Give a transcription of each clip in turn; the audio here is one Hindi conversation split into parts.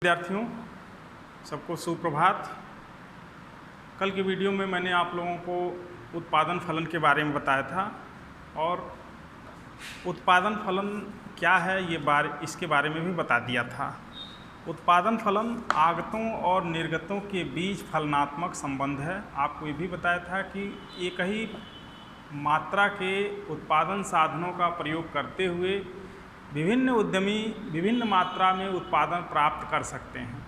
विद्यार्थियों, सबको सुप्रभात। कल की वीडियो में मैंने आप लोगों को उत्पादन फलन के बारे में बताया था और उत्पादन फलन क्या है इसके बारे में भी बता दिया था। उत्पादन फलन आगतों और निर्गतों के बीच फलनात्मक संबंध है। आपको ये भी बताया था कि एक ही मात्रा के उत्पादन साधनों का प्रयोग करते हुए विभिन्न उद्यमी विभिन्न मात्रा में उत्पादन प्राप्त कर सकते हैं।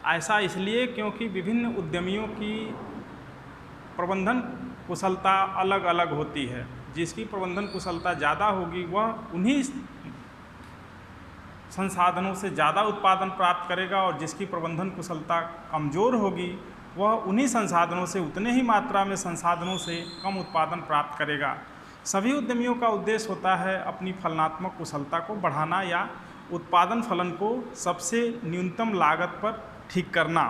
ऐसा इसलिए क्योंकि विभिन्न उद्यमियों की प्रबंधन कुशलता अलग अलग होती है। जिसकी प्रबंधन कुशलता ज़्यादा होगी वह उन्हीं संसाधनों से ज़्यादा उत्पादन प्राप्त करेगा और जिसकी प्रबंधन कुशलता कमज़ोर होगी वह उन्हीं संसाधनों से उतने ही मात्रा में संसाधनों से कम उत्पादन प्राप्त करेगा। सभी उद्यमियों का उद्देश्य होता है अपनी फलनात्मक कुशलता को बढ़ाना या उत्पादन फलन को सबसे न्यूनतम लागत पर ठीक करना।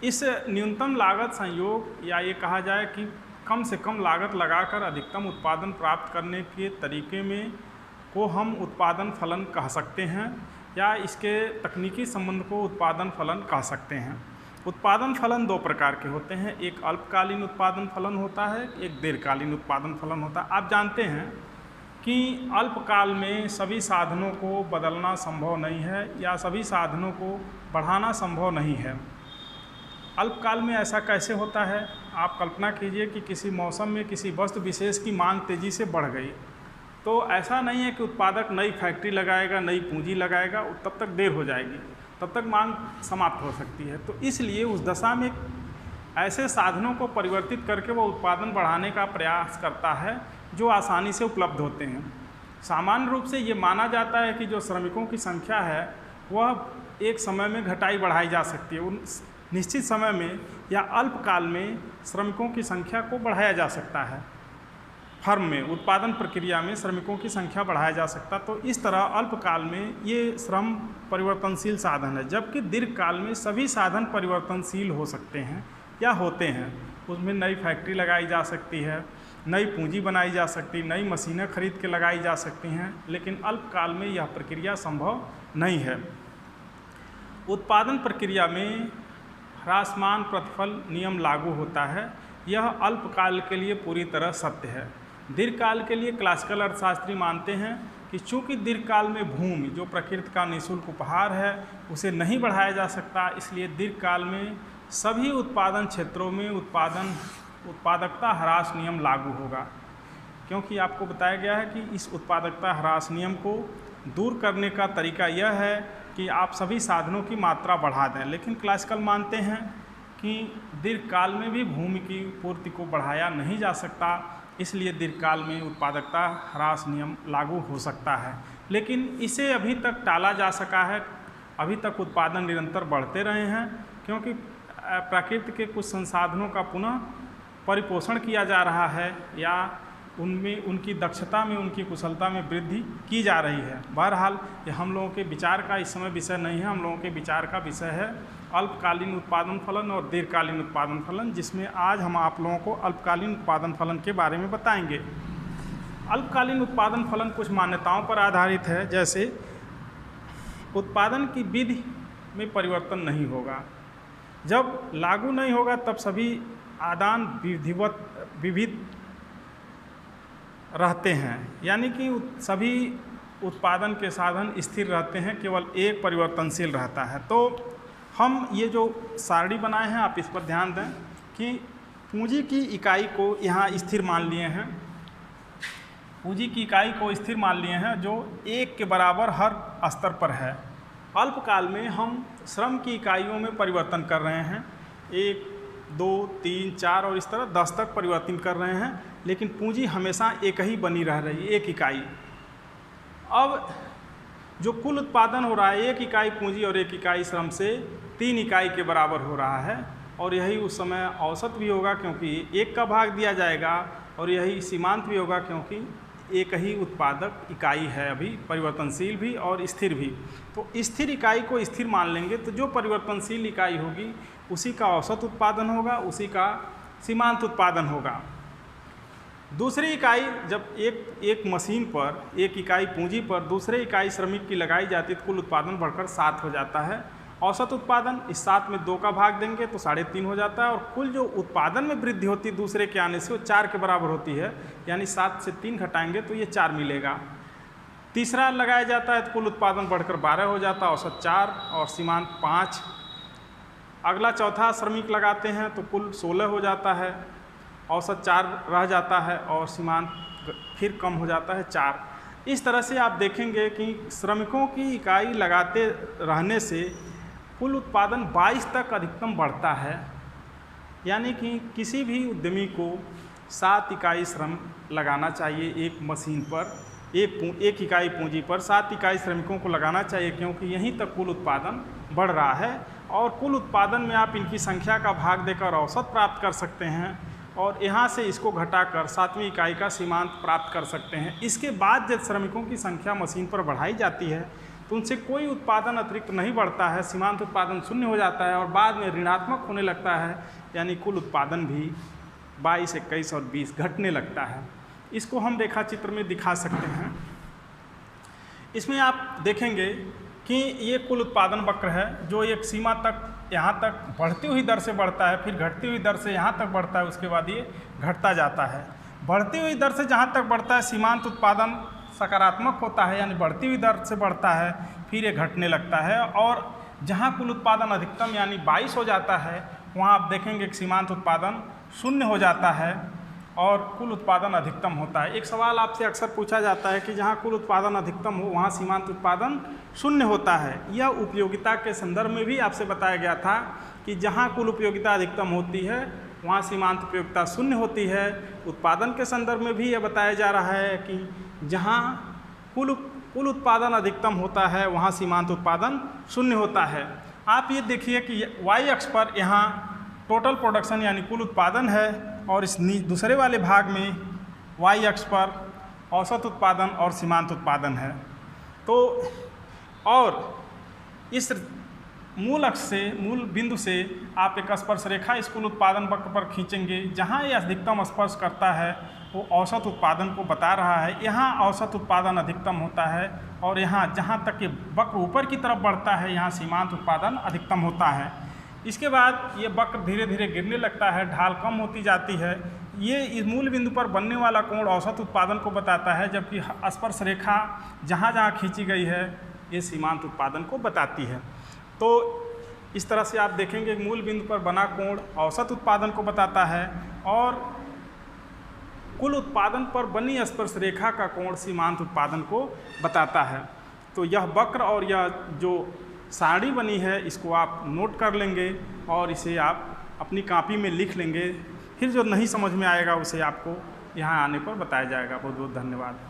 इस न्यूनतम लागत संयोग या ये कहा जाए कि कम से कम लागत लगाकर अधिकतम उत्पादन प्राप्त करने के तरीके में को हम उत्पादन फलन कह सकते हैं या इसके तकनीकी संबंध को उत्पादन फलन कह सकते हैं। उत्पादन फलन दो प्रकार के होते हैं, एक अल्पकालीन उत्पादन फलन होता है, एक दीर्घकालीन उत्पादन फलन होता है। आप जानते हैं कि अल्पकाल में सभी साधनों को बदलना संभव नहीं है या सभी साधनों को बढ़ाना संभव नहीं है। अल्पकाल में ऐसा कैसे होता है? आप कल्पना कीजिए कि किसी मौसम में किसी वस्तु विशेष की मांग तेज़ी से बढ़ गई, तो ऐसा नहीं है कि उत्पादक नई फैक्ट्री लगाएगा, नई पूंजी लगाएगा, तब तक देर हो जाएगी, तब तक मांग समाप्त हो सकती है। तो इसलिए उस दशा में ऐसे साधनों को परिवर्तित करके वह उत्पादन बढ़ाने का प्रयास करता है जो आसानी से उपलब्ध होते हैं। सामान्य रूप से ये माना जाता है कि जो श्रमिकों की संख्या है वह एक समय में घटाई बढ़ाई जा सकती है। उन निश्चित समय में या अल्पकाल में श्रमिकों की संख्या को बढ़ाया जा सकता है। फर्म में उत्पादन प्रक्रिया में श्रमिकों की संख्या बढ़ाया जा सकता। तो इस तरह अल्पकाल में ये श्रम परिवर्तनशील साधन है, जबकि दीर्घकाल में सभी साधन परिवर्तनशील हो सकते हैं या होते हैं। उसमें नई फैक्ट्री लगाई जा सकती है, नई पूंजी बनाई जा सकती, नई मशीनें खरीद के लगाई जा सकती हैं, लेकिन अल्पकाल में यह प्रक्रिया संभव नहीं है। उत्पादन प्रक्रिया में ह्रासमान प्रतिफल नियम लागू होता है। यह अल्पकाल के लिए पूरी तरह सत्य है। दीर्घकाल के लिए क्लासिकल अर्थशास्त्री मानते हैं कि चूंकि दीर्घकाल में भूमि जो प्रकृति का निःशुल्क उपहार है उसे नहीं बढ़ाया जा सकता, इसलिए दीर्घकाल में सभी उत्पादन क्षेत्रों में उत्पादकता ह्रास नियम लागू होगा। क्योंकि आपको बताया गया है कि इस उत्पादकता ह्रास नियम को दूर करने का तरीका यह है कि आप सभी साधनों की मात्रा बढ़ा दें, लेकिन क्लासिकल मानते हैं कि दीर्घकाल में भी भूमि की पूर्ति को बढ़ाया नहीं जा सकता, इसलिए दीर्घकाल में उत्पादकता ह्रास नियम लागू हो सकता है। लेकिन इसे अभी तक टाला जा सका है। अभी तक उत्पादन निरंतर बढ़ते रहे हैं क्योंकि प्रकृति के कुछ संसाधनों का पुनः परिपोषण किया जा रहा है या उनमें उनकी दक्षता में उनकी कुशलता में वृद्धि की जा रही है। बहरहाल ये हम लोगों के विचार का इस समय विषय नहीं है। हम लोगों के विचार का विषय है अल्पकालीन उत्पादन फलन और दीर्घकालीन उत्पादन फलन, जिसमें आज हम आप लोगों को अल्पकालीन उत्पादन फलन के बारे में बताएंगे। अल्पकालीन उत्पादन फलन कुछ मान्यताओं पर आधारित है, जैसे उत्पादन की विधि में परिवर्तन नहीं होगा। जब लागू नहीं होगा तब सभी आदान विविध रहते हैं, यानी कि सभी उत्पादन के साधन स्थिर रहते हैं, केवल एक परिवर्तनशील रहता है। तो हम ये जो सारणी बनाए हैं आप इस पर ध्यान दें कि पूंजी की इकाई को यहाँ स्थिर मान लिए हैं, पूंजी की इकाई को स्थिर मान लिए हैं जो एक के बराबर हर स्तर पर है। अल्पकाल में हम श्रम की इकाइयों में परिवर्तन कर रहे हैं, 1, 2, 3, 4 और इस तरह 10 तक परिवर्तन कर रहे हैं, लेकिन पूंजी हमेशा एक ही बनी रह रही है, एक इकाई। अब जो कुल उत्पादन हो रहा है एक इकाई पूंजी और एक इकाई श्रम से 3 इकाई के बराबर हो रहा है, और यही उस समय औसत भी होगा क्योंकि 1 का भाग दिया जाएगा, और यही सीमांत भी होगा क्योंकि एक ही उत्पादक इकाई है, अभी परिवर्तनशील भी और स्थिर भी। तो स्थिर इकाई को स्थिर मान लेंगे तो जो परिवर्तनशील इकाई होगी उसी का औसत उत्पादन होगा, उसी का सीमांत उत्पादन होगा। दूसरी इकाई जब एक मशीन पर एक इकाई पूंजी पर दूसरे इकाई श्रमिक की लगाई जाती है तो कुल उत्पादन बढ़कर 7 हो जाता है, औसत उत्पादन इस 7 में 2 का भाग देंगे तो 3.5 हो जाता है, और कुल जो उत्पादन में वृद्धि होती है दूसरे के आने से वो 4 के बराबर होती है, यानी 7 से 3 घटाएंगे तो ये 4 मिलेगा। तीसरा लगाया जाता है तो कुल उत्पादन बढ़कर 12 हो जाता है, औसत 4 और सीमांत 5। अगला चौथा श्रमिक लगाते हैं तो कुल 16 हो जाता है, औसत 4 रह जाता है और सीमांत फिर कम हो जाता है 4। इस तरह से आप देखेंगे कि श्रमिकों की इकाई लगाते रहने से कुल उत्पादन 22 तक अधिकतम बढ़ता है, यानी कि किसी भी उद्यमी को 7 इकाई श्रम लगाना चाहिए एक मशीन पर, एक इकाई पूंजी पर 7 इकाई श्रमिकों को लगाना चाहिए, क्योंकि यहीं तक कुल उत्पादन बढ़ रहा है। और कुल उत्पादन में आप इनकी संख्या का भाग देकर औसत प्राप्त कर सकते हैं, और यहाँ से इसको घटाकर 7वीं इकाई का सीमांत प्राप्त कर सकते हैं। इसके बाद जब श्रमिकों की संख्या मशीन पर बढ़ाई जाती है तो उनसे कोई उत्पादन अतिरिक्त नहीं बढ़ता है, सीमांत उत्पादन 0 हो जाता है और बाद में ऋणात्मक होने लगता है, यानी कुल उत्पादन भी 22, 21 और 20 घटने लगता है। इसको हम रेखा चित्र में दिखा सकते हैं। इसमें आप देखेंगे कि ये कुल उत्पादन वक्र है, जो एक सीमा तक यहाँ तक बढ़ती हुई दर से बढ़ता है, फिर घटती हुई दर से यहाँ तक बढ़ता है, उसके बाद ये घटता जाता है। बढ़ती हुई दर से जहाँ तक बढ़ता है सीमांत उत्पादन सकारात्मक होता है, यानी बढ़ती हुई दर से बढ़ता है, फिर ये घटने लगता है, और जहाँ कुल उत्पादन अधिकतम यानी 22 हो जाता है वहाँ आप देखेंगे कि सीमांत उत्पादन 0 हो जाता है और कुल उत्पादन अधिकतम होता है। एक सवाल आपसे अक्सर पूछा जाता है कि जहाँ कुल उत्पादन अधिकतम हो वहाँ सीमांत उत्पादन 0 होता है। यह उपयोगिता के संदर्भ में भी आपसे बताया गया था कि जहाँ कुल उपयोगिता अधिकतम होती है वहाँ सीमांत उपयोगिता 0 होती है। उत्पादन के संदर्भ में भी यह बताया जा रहा है कि जहाँ कुल उत्पादन अधिकतम होता है वहाँ सीमांत उत्पादन 0 होता है। आप ये देखिए कि वाई अक्ष पर यहाँ टोटल प्रोडक्शन यानी कुल उत्पादन है, और इस दूसरे वाले भाग में वाई अक्ष पर औसत उत्पादन और सीमांत उत्पादन है। तो और इस मूल अक्ष से, मूल बिंदु से आप एक स्पर्श रेखा इस कुल उत्पादन वक्र पर खींचेंगे। जहाँ ये अधिकतम स्पर्श करता है वो औसत उत्पादन को बता रहा है। यहाँ औसत उत्पादन अधिकतम होता है, और यहाँ जहाँ तक ये वक्र ऊपर की तरफ बढ़ता है यहाँ सीमांत उत्पादन अधिकतम होता है। इसके बाद ये वक्र धीरे धीरे गिरने लगता है, ढाल कम होती जाती है। ये इस मूल बिंदु पर बनने वाला कोण औसत उत्पादन को बताता है, जबकि स्पर्श रेखा जहाँ जहाँ खींची गई है ये सीमांत उत्पादन को बताती है। तो इस तरह से आप देखेंगे मूल बिंदु पर बना कोण औसत उत्पादन को बताता है, और कुल उत्पादन पर बनी स्पर्श रेखा का कोण सीमांत उत्पादन को बताता है। तो यह वक्र और यह जो सारणी बनी है इसको आप नोट कर लेंगे और इसे आप अपनी कॉपी में लिख लेंगे। फिर जो नहीं समझ में आएगा उसे आपको यहाँ आने पर बताया जाएगा। बहुत बहुत धन्यवाद।